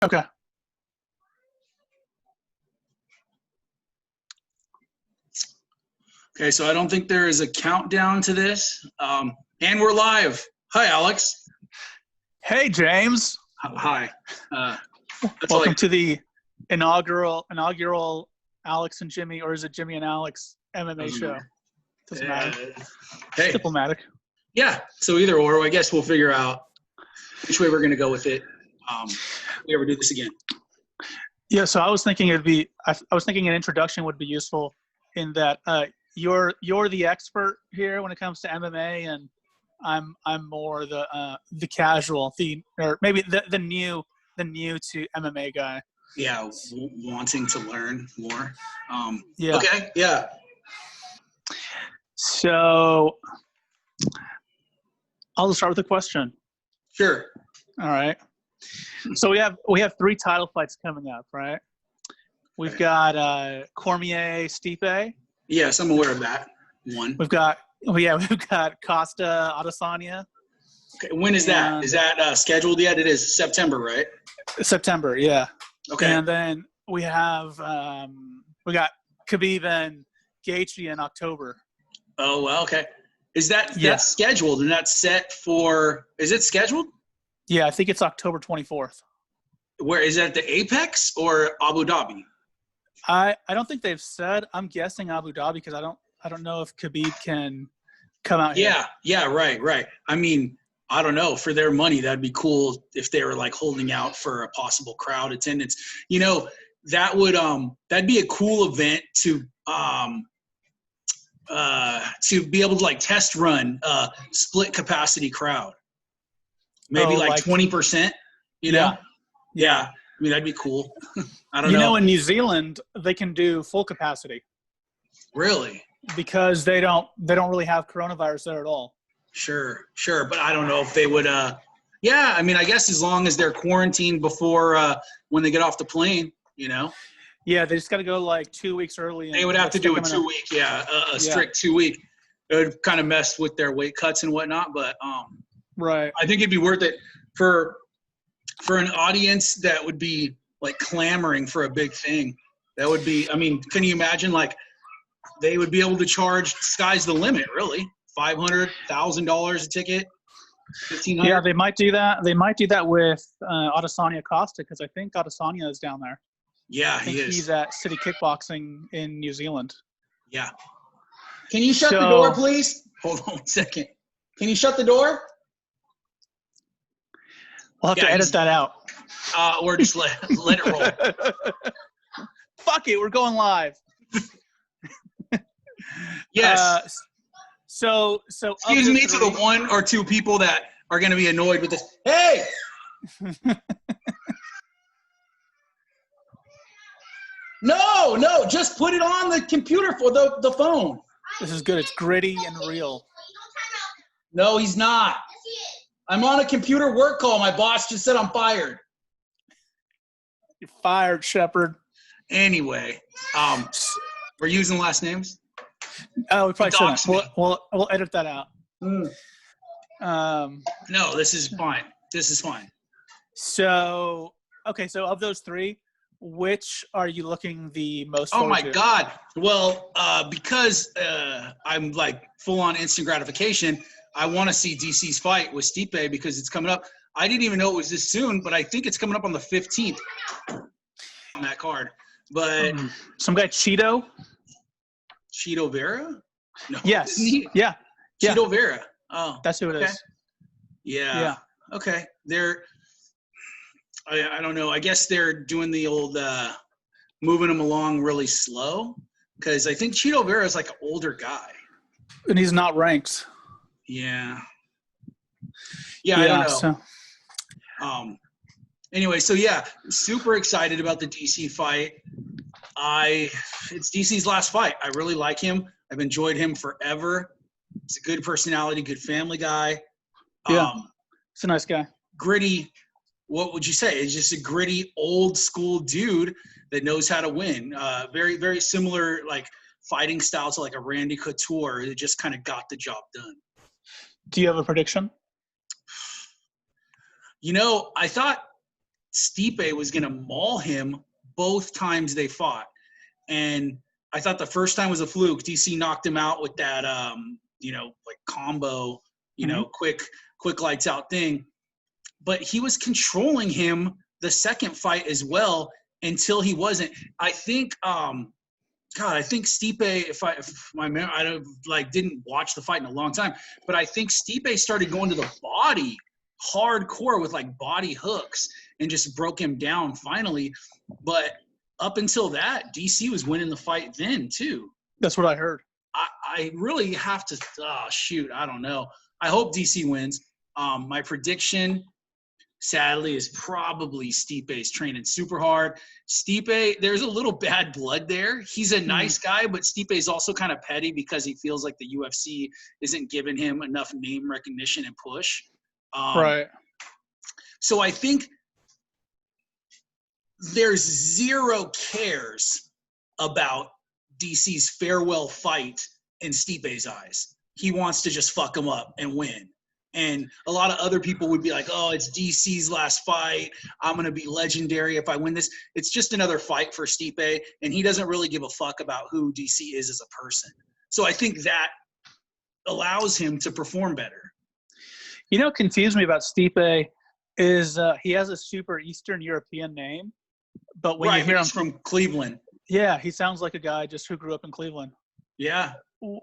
Okay. Okay, so I don't think there is a countdown to this. And we're live. Hi, Alex. Hey, James. Hi. Welcome to the inaugural Alex and Jimmy, or is it Jimmy and Alex MMA show? Doesn't matter. Hey. Diplomatic. Yeah, so either or, I guess we'll figure out which way we're going to go with it. If we ever do this again. Yeah, so I was thinking I was thinking an introduction would be useful in that you're the expert here when it comes to MMA, and I'm more the casual, or maybe the new to MMA guy. Yeah, wanting to learn more. Yeah. Okay. Yeah. So I'll just start with a question. Sure. All right. So we have 3 title fights coming up, right? We've got Cormier, Stipe. Yes, I'm aware of that one. We've got Costa, Adesanya. Okay, when is that? Is that scheduled yet? It is September, right? September, yeah. Okay. And then we have we got Khabib and Gaethje in October. Oh, well, okay. Is that's scheduled and that's set for? Is it scheduled? Yeah, I think it's October 24th. Where is that? The Apex or Abu Dhabi? I don't think they've said. I'm guessing Abu Dhabi because I don't know if Khabib can come out here. Yeah, right. I mean, I don't know. For their money, that'd be cool if they were like holding out for a possible crowd attendance. You know, that would that'd be a cool event to be able to like test run split capacity crowd. Maybe like 20%, you know? Yeah. I mean, that'd be cool. I don't know. You know, in New Zealand, they can do full capacity. Really? Because they don't really have coronavirus there at all. Sure. But I don't know if they would, yeah, I mean, I guess as long as they're quarantined before when they get off the plane, you know? Yeah, they just got to go like 2 weeks early. They would have to do a 2 week, a strict 2 week. It would kind of mess with their weight cuts and whatnot, but right. I think it'd be worth it for an audience that would be like clamoring for a big thing. That would be, I mean, can you imagine like they would be able to charge, sky's the limit, really. $500, $1,000 a ticket, $1,500. Yeah, they might do that. They might do that with Adesanya Costa because I think Adesanya is down there. Yeah, I think he is. He's at City Kickboxing in New Zealand. Yeah. Can you shut the door, please? Hold on 1 second. Can you shut the door? We'll have to edit that out. Or just let it roll. Fuck it, we're going live. Yes. So excuse me to the 1 or 2 people that are going to be annoyed with this. Hey! No, just put it on the computer for the phone. This is good. It's gritty and real. No, he's not. I'm on a computer work call. My boss just said I'm fired. You're fired, Shepard. Anyway, we're using last names. Oh, we probably shouldn't. We'll edit that out. No, this is fine. So, okay. So of those 3, which are you looking the most forward to? Oh my God. Well, because I'm like full on instant gratification, I want to see DC's fight with Stipe because it's coming up. I didn't even know it was this soon, but I think it's coming up on the 15th on that card. But some guy Cheeto Vera? No. Yes. Yeah. Cheeto Vera. Oh, that's who it is. Yeah. Okay. I don't know. I guess they're doing the old moving them along really slow because I think Cheeto Vera is like an older guy. And he's not ranked. Yeah, I don't know. So. Anyway, so yeah, super excited about the DC fight. It's DC's last fight. I really like him. I've enjoyed him forever. He's a good personality, good family guy. Yeah, he's a nice guy. Gritty. What would you say? It's just a gritty, old school dude that knows how to win. Very, very similar like fighting style to like a Randy Couture. It just kind of got the job done. Do you have a prediction? You know, I thought Stipe was going to maul him both times they fought. And I thought the first time was a fluke. DC knocked him out with that, like combo, quick lights out thing. But he was controlling him the second fight as well until he wasn't. I think, I think Stipe, I didn't watch the fight in a long time, but I think Stipe started going to the body hardcore with like body hooks and just broke him down finally. But up until that, DC was winning the fight then too. That's what I heard. I really have to, I don't know. I hope DC wins. My prediction, sadly, is probably Stipe's training super hard. Stipe, there's a little bad blood there. He's a nice guy, but Stipe's also kind of petty because he feels like the UFC isn't giving him enough name recognition and push. Right. So I think there's zero cares about DC's farewell fight in Stipe's eyes. He wants to just fuck him up and win. And a lot of other people would be like, oh, it's DC's last fight. I'm going to be legendary if I win this. It's just another fight for Stipe, and he doesn't really give a fuck about who DC is as a person. So I think that allows him to perform better. You know what confused me about Stipe is he has a super Eastern European name, but when you hear him from Cleveland. Yeah, he sounds like a guy just who grew up in Cleveland. Yeah.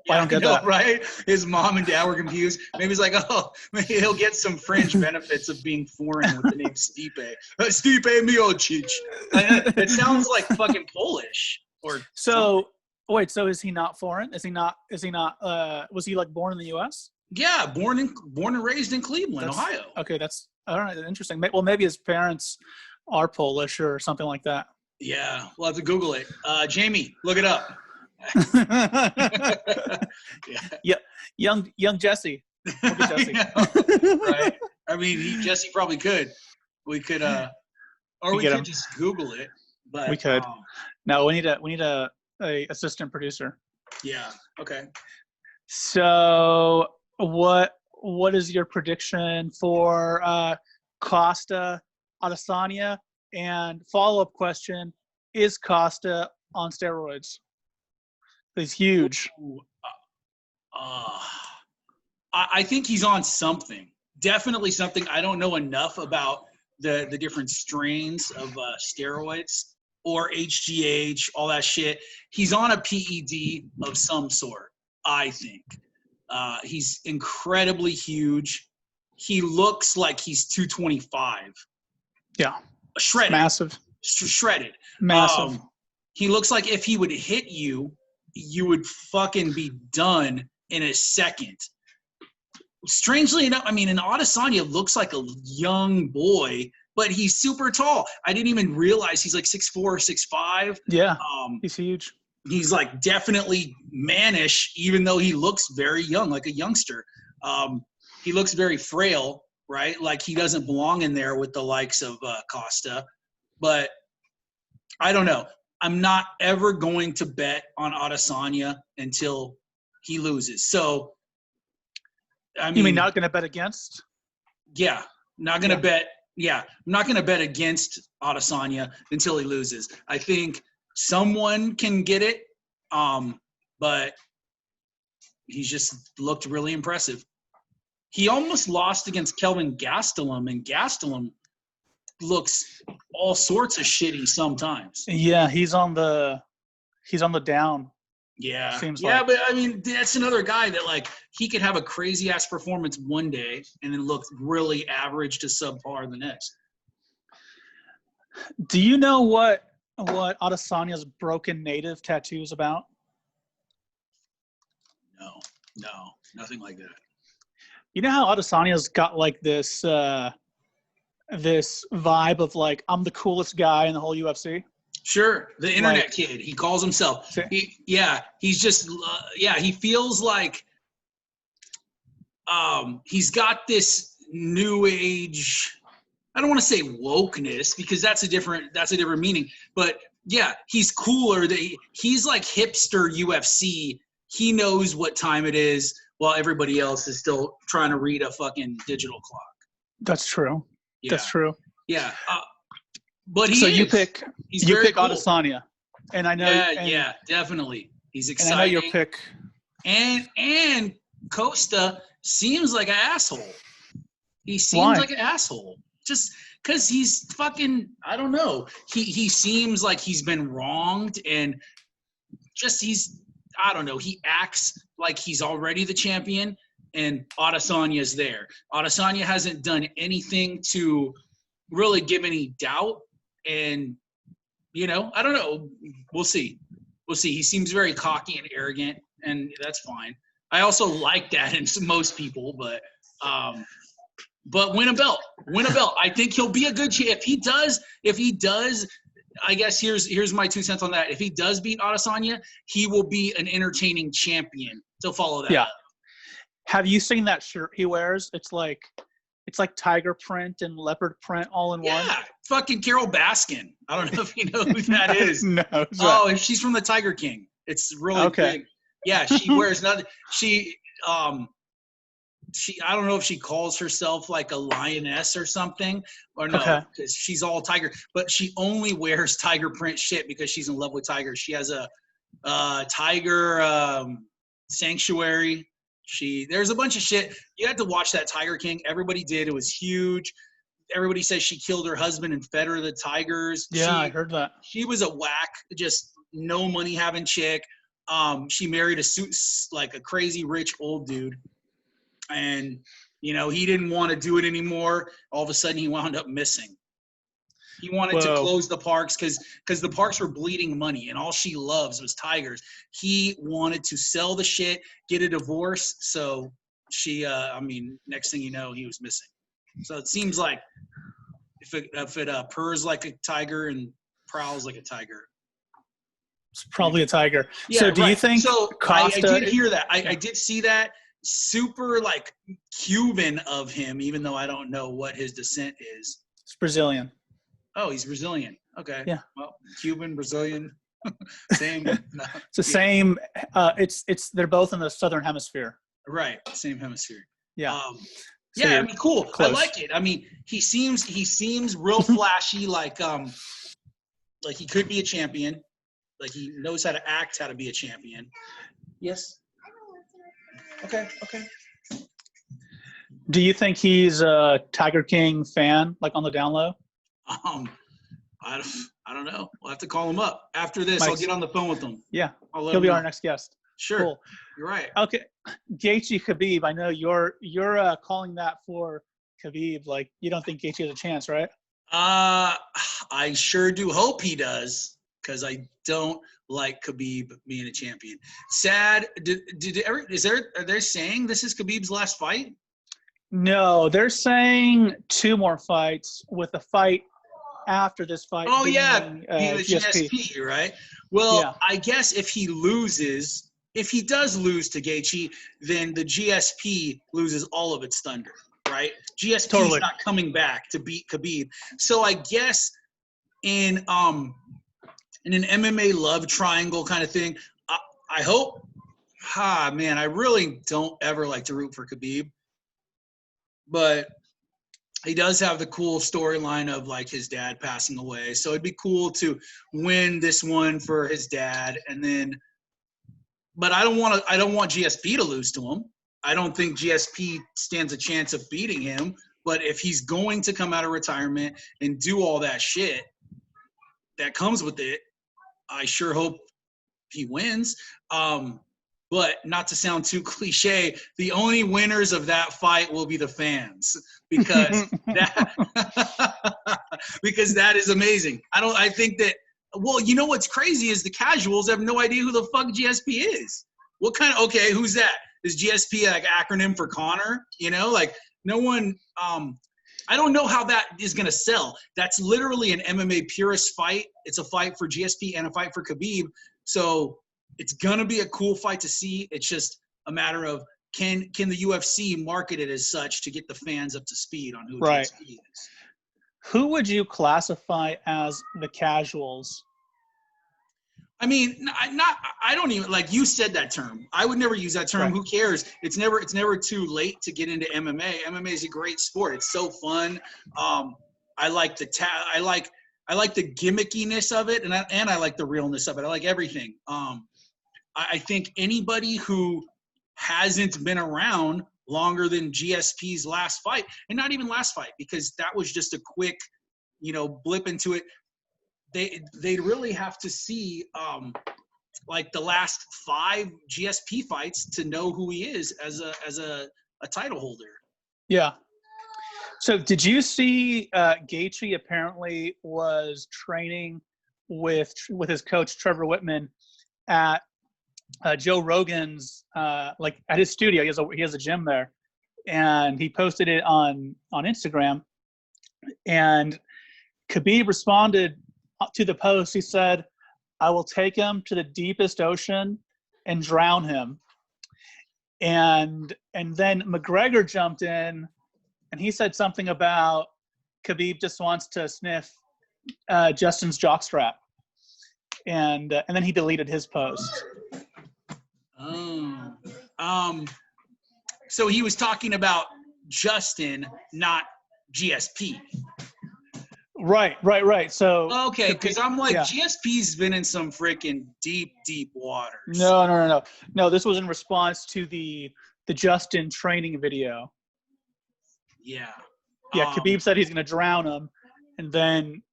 I don't get that. Right? His mom and dad were confused. Maybe he's like, oh, maybe he'll get some fringe benefits of being foreign with the name Stipe. Stipe Miocic. It sounds like fucking Polish. Or so wait, so is he not foreign? Was he like born in the US? Yeah, born and raised in Cleveland, Ohio. Okay, that's all right, interesting. Well, maybe his parents are Polish or something like that. Yeah, we'll have to Google it. Jamie, look it up. Yeah, young Jesse. Jesse. Right. I mean, Jesse probably could. We could, or we could just Google it. But we could. No, we need a assistant producer. Yeah. Okay. So what is your prediction for Costa Adesanya? And follow-up question: is Costa on steroids? He's huge. I think he's on something. Definitely something. I don't know enough about the different strains of steroids or HGH, all that shit. He's on a PED of some sort, I think. He's incredibly huge. He looks like he's 225. Yeah. Shredded. Massive. Shredded. Massive. He looks like if he would hit you, you would fucking be done in a second. Strangely enough, I mean, and Adesanya looks like a young boy, but he's super tall. I didn't even realize he's like 6'4", 6'5". Yeah, he's huge. He's like definitely mannish, even though he looks very young, like a youngster. He looks very frail, right? Like he doesn't belong in there with the likes of Costa. But I don't know. I'm not ever going to bet on Adesanya until he loses. So, I mean, you mean not going to bet against? Yeah, not going to bet. Yeah, I'm not going to bet against Adesanya until he loses. I think someone can get it, but he's just looked really impressive. He almost lost against Kelvin Gastelum, and Gastelum looks all sorts of shitty sometimes. Yeah, he's on the down. Yeah. Seems yeah, like. But I mean, that's another guy that like he could have a crazy ass performance one day and then look really average to subpar the next. Do you know what Adesanya's broken native tattoo is about? No, nothing like that. You know how Adesanya's got like this this vibe of like, I'm the coolest guy in the whole UFC? Sure, the internet kid. He calls himself. He's just he feels like he's got this new age. I don't want to say wokeness because that's a different meaning. But yeah, he's cooler. He's like hipster UFC. He knows what time it is while everybody else is still trying to read a fucking digital clock. That's true. Yeah. That's true. Yeah. But he's you pick cool. Adesanya, and I know. Yeah, definitely. He's exciting. And I know your pick. And Costa seems like an asshole. He seems like an asshole. Just because he's fucking, I don't know. He seems like he's been wronged, and just I don't know. He acts like he's already the champion, and Adesanya's there. Adesanya hasn't done anything to really give any doubt, and I don't know. We'll see. He seems very cocky and arrogant, and that's fine. I also like that in most people, but win a belt. I think he'll be a good champ. If he does, I guess here's my 2 cents on that. If he does beat Adesanya, he will be an entertaining champion to follow that up. Have you seen that shirt he wears? It's like tiger print and leopard print all in one. Yeah, fucking Carol Baskin. I don't know if you know who that is. No. She's from the Tiger King. It's really big. Yeah, she wears nothing. I don't know if she calls herself like a lioness or something, or no, because she's all tiger. But she only wears tiger print shit because she's in love with tigers. She has a tiger sanctuary. There's a bunch of shit. You had to watch that Tiger King. Everybody did. It was huge. Everybody says she killed her husband and fed her the tigers. Yeah, I heard that. She was a whack, just no money having chick. She married a crazy rich old dude. And, he didn't want to do it anymore. All of a sudden, he wound up missing. He wanted to close the parks because the parks were bleeding money, and all she loves was tigers. He wanted to sell the shit, get a divorce. So she, next thing you know, he was missing. So it seems like if it purrs like a tiger and prowls like a tiger, it's probably a tiger. Yeah, so do you think Costa? I did hear that. I did see that. Super like Cuban of him, even though I don't know what his descent is. It's Brazilian. Oh, he's Brazilian. Okay. Yeah. Well, Cuban, Brazilian, same. No. It's the same. They're both in the southern hemisphere. Right. Same hemisphere. Yeah. Cool. Close. I like it. He seems real flashy. Like he could be a champion. Like he knows how to act, how to be a champion. Yes. Okay. Do you think he's a Tiger King fan, like on the down low? I don't know. We'll have to call him up after this. I'll get on the phone with him. Yeah, he'll be our next guest. Sure. Cool. You're right. Okay, Gaethje Khabib. I know you're calling that for Khabib. Like you don't think Gaethje has a chance, right? I sure do hope he does, because I don't like Khabib being a champion. Sad. Are they saying this is Khabib's last fight? No, they're saying 2 more fights with a fight after this fight. Oh, being, the GSP, right? Well, yeah. I guess if he does lose to Gaethje, then the GSP loses all of its thunder, right? GSP is not coming back to beat Khabib. So I guess in an MMA love triangle kind of thing, I hope, I really don't ever like to root for Khabib. But he does have the cool storyline of like his dad passing away. So it'd be cool to win this one for his dad. And then, but I don't want GSP to lose to him. I don't think GSP stands a chance of beating him. But if he's going to come out of retirement and do all that shit that comes with it, I sure hope he wins. But not to sound too cliche, the only winners of that fight will be the fans, because because that is amazing. I think that, well, you know what's crazy is the casuals have no idea who the fuck GSP is. Who's that? Is GSP like acronym for Connor? Like no one, I don't know how that is going to sell. That's literally an MMA purist fight. It's a fight for GSP and a fight for Khabib. So it's going to be a cool fight to see. It's just a matter of can the UFC market it as such to get the fans up to speed on who GSP is. Who would you classify as the casuals? I don't even, like you said that term. I would never use that term. Right. Who cares? It's never too late to get into MMA. MMA is a great sport. It's so fun. I like I like the gimmickiness of it, and I like the realness of it. I like everything. I think anybody who hasn't been around longer than GSP's last fight, and not even last fight, because that was just a quick, blip into it. They'd really have to see like the last 5 GSP fights to know who he is as a title holder. Yeah. So did you see Gaethje apparently was training with his coach Trevor Whitman at Joe Rogan's like at his studio. He has a gym there, and he posted it on Instagram. And Khabib responded to the post. He said, "I will take him to the deepest ocean and drown him." And then McGregor jumped in, and he said something about Khabib just wants to sniff Justin's jockstrap, and then he deleted his post. So he was talking about Justin, not GSP. Right. So okay, because I'm like, GSP's been in some freaking deep waters. No. This was in response to the Justin training video. Yeah. Khabib said he's going to drown him, and then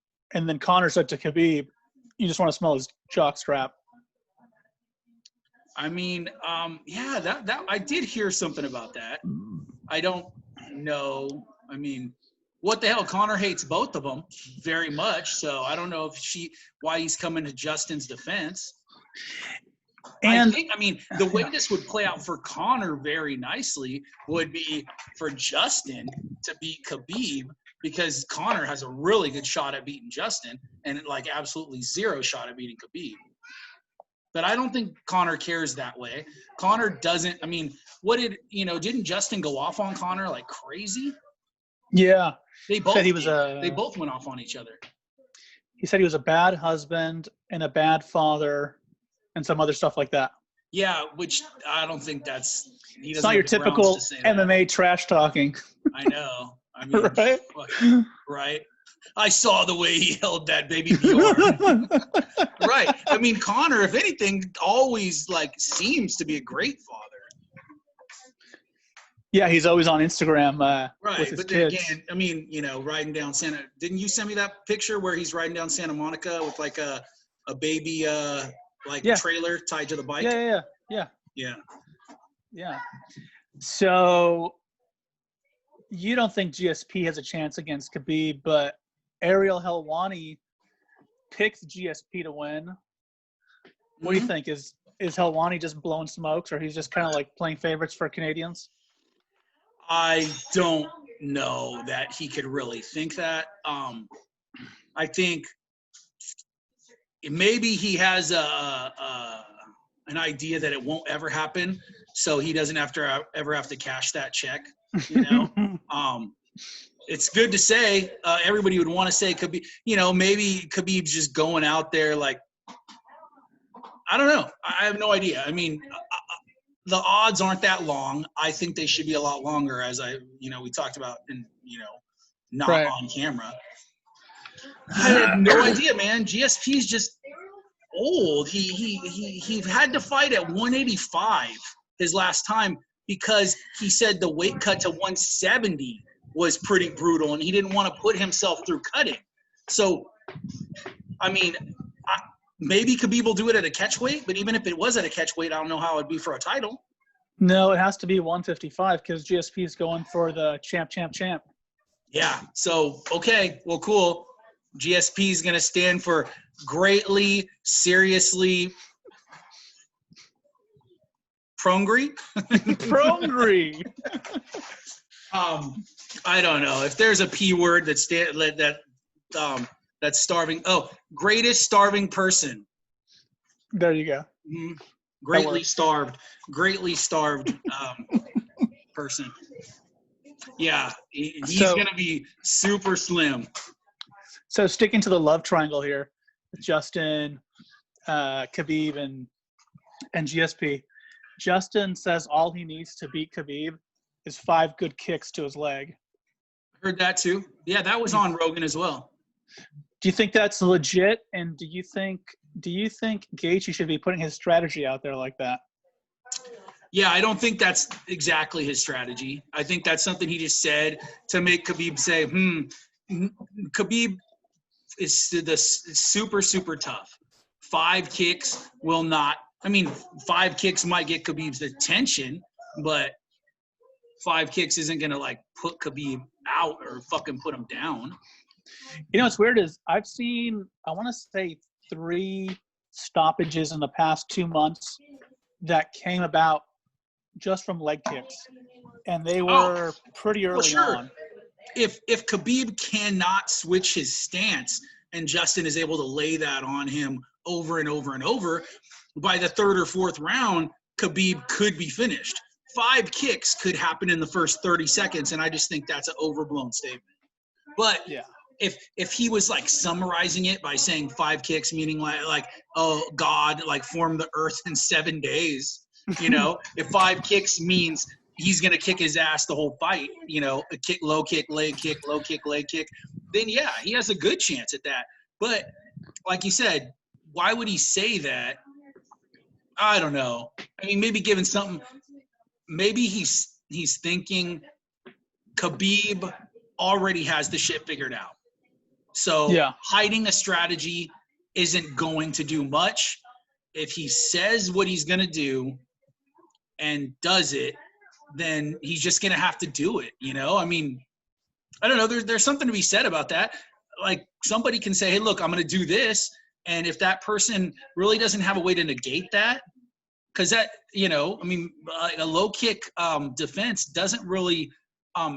Conor said to Khabib, "You just want to smell his jockstrap." I mean, that I did hear something about that. I don't know. I mean, what the hell? Conor hates both of them very much, so I don't know why he's coming to Justin's defense. And the way this would play out for Conor very nicely would be for Justin to beat Khabib, because Conor has a really good shot at beating Justin and like absolutely zero shot at beating Khabib. But I don't think Conor cares that way. Conor doesn't. I mean, didn't Justin go off on Conor like crazy? Yeah. They both said they both went off on each other. He said he was a bad husband and a bad father and some other stuff like that. Yeah, which I don't think it's not your typical MMA trash talking. I know. I mean, right? Right. I saw the way he held that baby Bjorn. Right. I mean, Conor, if anything, always seems to be a great father. Yeah, he's always on Instagram right. with his but kids. Again, I mean, riding down didn't you send me that picture where he's riding down Santa Monica with like a baby trailer tied to the bike? Yeah. So you don't think GSP has a chance against Khabib, but Ariel Helwani picked GSP to win. What do you think? Is Helwani just blowing smokes, or he's just kind of like playing favorites for Canadians? I don't know that he could really think that. I think maybe he has an idea that it won't ever happen, so he doesn't ever have to cash that check. It's good to say. Everybody would want to say Khabib. Maybe Khabib's just going out there like, I don't know. I have no idea. I mean, the odds aren't that long. I think they should be a lot longer, as we talked about, and not right on camera. I have no idea, man. GSP's just old. He had to fight at 185 his last time because he said the weight cut to 170 was pretty brutal, and he didn't want to put himself through cutting. So, I mean, maybe Khabib will do it at a catch weight, but even if it was at a catch weight, I don't know how it would be for a title. No, it has to be 155 because GSP is going for the champ. Yeah. So, okay. Well, cool. GSP is going to stand for greatly, seriously, prongry. Prongry. I don't know if there's a P word that's starving. Oh, greatest starving person. There you go. Mm-hmm. Greatly starved person. Yeah, he's going to be super slim. So sticking to the love triangle here, Justin, Khabib, and GSP. Justin says all he needs to beat Khabib is 5 good kicks to his leg. Heard that too. Yeah, that was on Rogan as well. Do you think that's legit? And do you think Gaethje should be putting his strategy out there like that? Yeah, I don't think that's exactly his strategy. I think that's something he just said to make Khabib say, Khabib is super, super tough. 5 kicks will not – I mean, 5 kicks might get Khabib's attention, but 5 kicks isn't going to, like, put Khabib out or fucking put him down. You know what's weird is I've seen, I want to say, 3 stoppages in the past 2 months that came about just from leg kicks, and they were pretty early on. If Khabib cannot switch his stance and Justin is able to lay that on him over and over and over, by the 3rd or 4th round, Khabib could be finished. 5 kicks could happen in the first 30 seconds, and I just think that's an overblown statement. But yeah. If he was like summarizing it by saying 5 kicks, meaning like oh God, like formed the earth in 7 days, you know, if 5 kicks means he's gonna kick his ass the whole fight, you know, a kick, low kick, leg kick, low kick, leg kick, then yeah, he has a good chance at that. But like you said, why would he say that? I don't know. I mean, maybe given something, maybe he's thinking Khabib already has the shit figured out. So hiding a strategy isn't going to do much. If he says what he's going to do and does it, then he's just going to have to do it, you know? I mean, I don't know. There's something to be said about that. Like somebody can say, hey, look, I'm going to do this. And if that person really doesn't have a way to negate that, because that, you know, I mean, a low kick defense doesn't really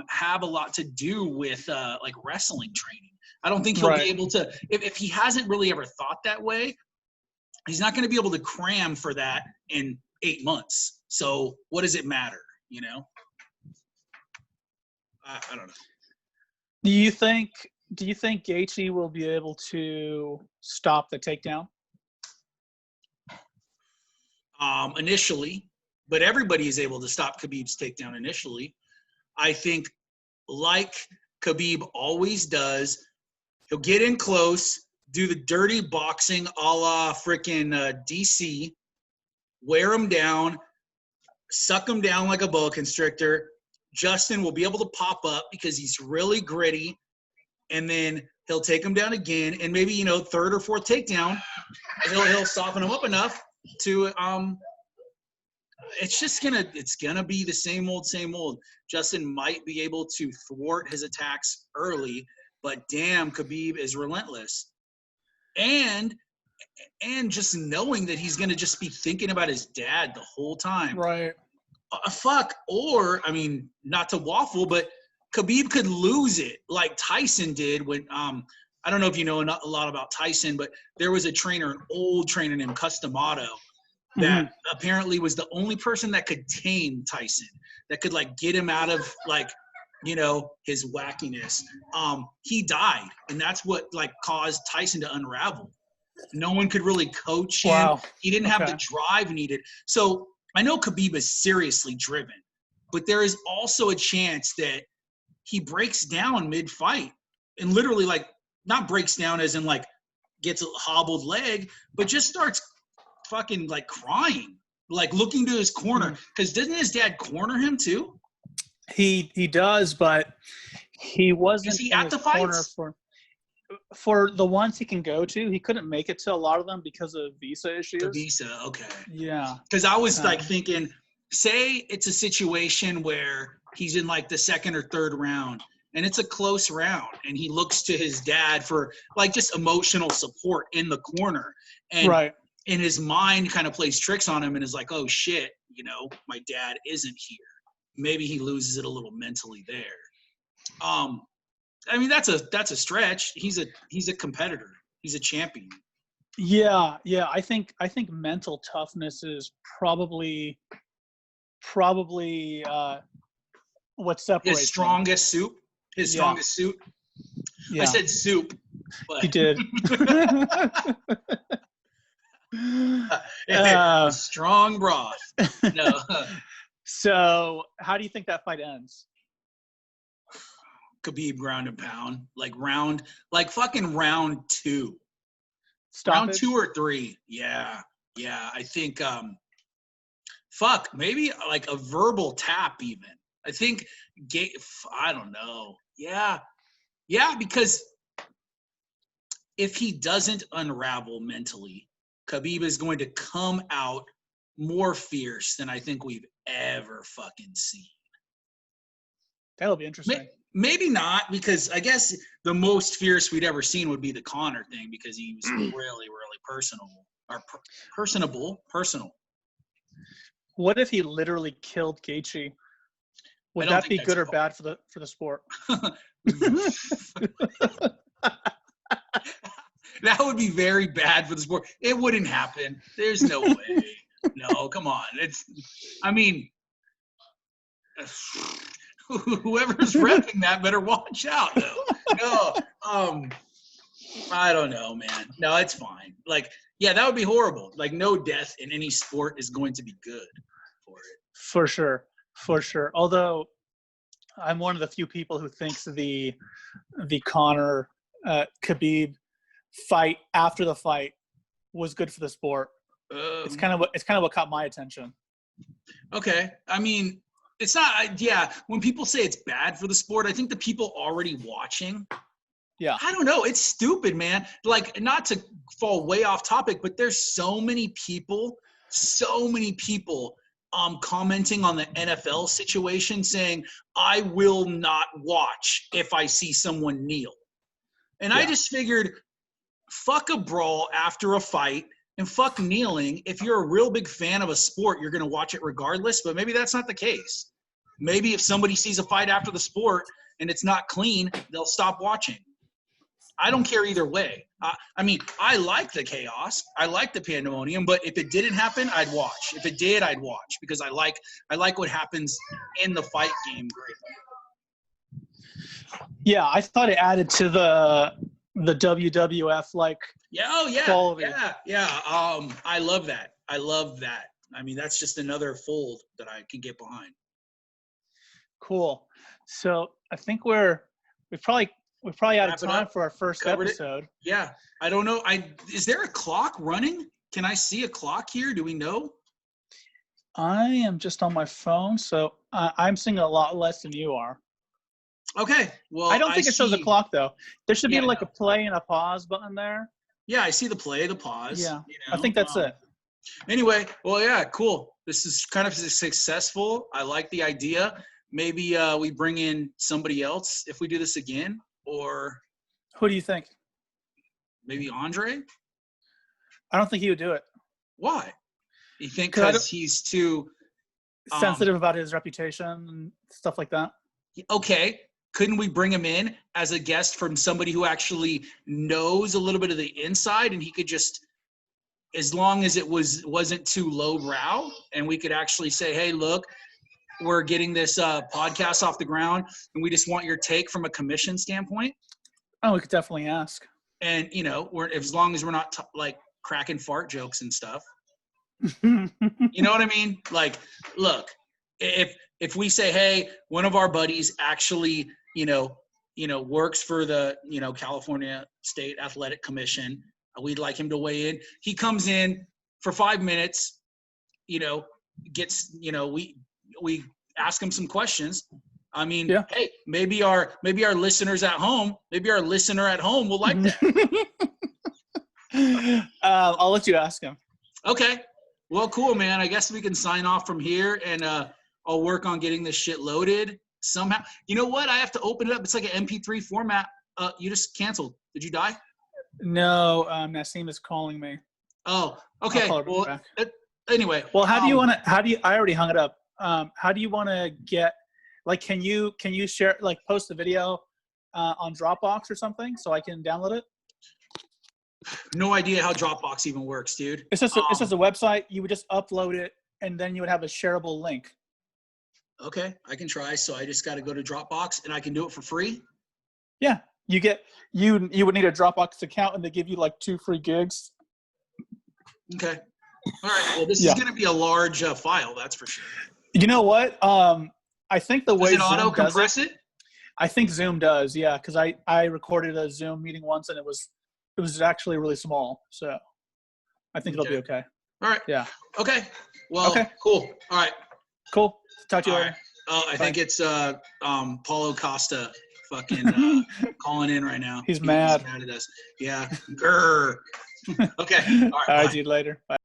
have a lot to do with like wrestling training. I don't think he'll be able to, if he hasn't really ever thought that way, he's not going to be able to cram for that in 8 months. So what does it matter, you know? I don't know. Do you think Gaethje will be able to stop the takedown? Initially, but everybody is able to stop Khabib's takedown initially. I think like Khabib always does, he'll get in close, do the dirty boxing a la freaking DC, wear him down, suck him down like a boa constrictor. Justin will be able to pop up because he's really gritty, and then he'll take him down again, and maybe, you know, 3rd or 4th takedown, he'll soften him up enough to it's gonna be the same old. Justin might be able to thwart his attacks early, but damn, Khabib is relentless. And just knowing that he's gonna just be thinking about his dad the whole time. Right. Or I mean, not to waffle, but Khabib could lose it like Tyson did when I don't know if you know a lot about Tyson, but there was a trainer, an old trainer named Customato, that apparently was the only person that could tame Tyson, that could like get him out of like, you know, his wackiness. He died, and that's what like caused Tyson to unravel. No one could really coach him. Wow. He didn't have the drive needed. So I know Khabib is seriously driven, but there is also a chance that he breaks down mid-fight and literally like not breaks down as in like gets a hobbled leg, but just starts fucking like crying, like looking to his corner. Because doesn't his dad corner him too? He does, but he wasn't. Is he at the fights? For the ones he can go to, he couldn't make it to a lot of them because of visa issues. The visa, okay. Yeah. Because I was like thinking, say it's a situation where he's in like the 2nd or 3rd round, and it's a close round, and he looks to his dad for like just emotional support in the corner, and in his mind kind of plays tricks on him and is like, oh shit, you know, my dad isn't here. Maybe he loses it a little mentally there. I mean, that's a stretch. He's a competitor. He's a champion. Yeah. I think mental toughness is probably what separates his strongest suit. His strongest suit. Yeah. I said soup. But. You did. Strong broth. No. So, how do you think that fight ends? Khabib ground and pound, like fucking round 2. Stoppage? Round 2 or 3. Yeah. I think, maybe like a verbal tap even. I think, I don't know. Yeah, because if he doesn't unravel mentally, Khabib is going to come out more fierce than I think we've ever fucking seen. That'll be interesting. Maybe not, because I guess the most fierce we'd ever seen would be the Conor thing, because he was really, really personable. What if he literally killed Gaethje? Would that be good or bad for the sport? That would be very bad for the sport. It wouldn't happen. There's no way. No, come on. Whoever's repping that better watch out, though. No, I don't know, man. No, it's fine. Like, yeah, that would be horrible. Like, no death in any sport is going to be good for it. For sure. Although, I'm one of the few people who thinks the Conor Khabib fight after the fight was good for the sport. It's kind of what caught my attention. Okay, I mean, it's not. Yeah, when people say it's bad for the sport, I think the people already watching. Yeah. I don't know. It's stupid, man. Like, not to fall way off topic, but there's so many people commenting on the NFL situation saying, I will not watch if I see someone kneel. And I just figured, fuck a brawl after a fight and fuck kneeling. If you're a real big fan of a sport, you're going to watch it regardless, but maybe that's not the case. Maybe if somebody sees a fight after the sport and it's not clean, they'll stop watching. I don't care either way. I mean, I like the chaos. I like the pandemonium, but if it didn't happen, I'd watch. If it did, I'd watch, because I like what happens in the fight game greatly. Yeah, I thought it added to the WWF quality. Yeah. I love that. I mean, that's just another fold that I can get behind. Cool. So I think we're probably out of time for our first episode. Yeah. I don't know. Is there a clock running? Can I see a clock here? Do we know? I am just on my phone, so I'm seeing a lot less than you are. Okay. Well, I don't think it shows a clock, though. There should be a play and a pause button there. Yeah, I see the play, the pause. Yeah, I think that's it. Anyway, well, yeah, cool. This is kind of successful. I like the idea. Maybe we bring in somebody else if we do this again, or who do you think? Maybe Andre? I don't think he would do it. Why? You think because he's too sensitive about his reputation and stuff like that? Okay. Couldn't we bring him in as a guest from somebody who actually knows a little bit of the inside, and he could just, as long as it wasn't too lowbrow, and we could actually say, hey, look, we're getting this podcast off the ground, and we just want your take from a commission standpoint? Oh, we could definitely ask. And, as long as we're not cracking fart jokes and stuff. You know what I mean? Like, look, if we say, hey, one of our buddies actually, works for the, California State Athletic Commission, we'd like him to weigh in. He comes in for 5 minutes, gets, we ask him some questions. I mean, Hey, maybe our listeners at home, maybe our listener at home will like that. I'll let you ask him. Okay. Well, cool, man. I guess we can sign off from here, and I'll work on getting this shit loaded somehow. You know what? I have to open it up. It's like an MP3 format. You just canceled. Did you die? No, Nassim is calling me. Oh, okay. Well, anyway. Well, I already hung it up. How do you want to get, can you share, post the video on Dropbox or something so I can download it? No idea how Dropbox even works, dude. It's just a website. You would just upload it, and then you would have a shareable link. Okay, I can try. So I just got to go to Dropbox, and I can do it for free? Yeah. You would need a Dropbox account, and they give you 2 free gigs. Okay. All right. Well, this is going to be a large file, that's for sure. You know what? I think the way Does it auto compress it? I think Zoom does, yeah, because I recorded a Zoom meeting once and it was actually really small, so I think it'll be okay. All right. Yeah. Okay. Well. Okay. Cool. All right. Cool. Talk to you later. Right. I think it's Paulo Costa fucking calling in right now. He's mad. He's mad at us. Yeah. Grr. Okay. All right. See you later. Bye.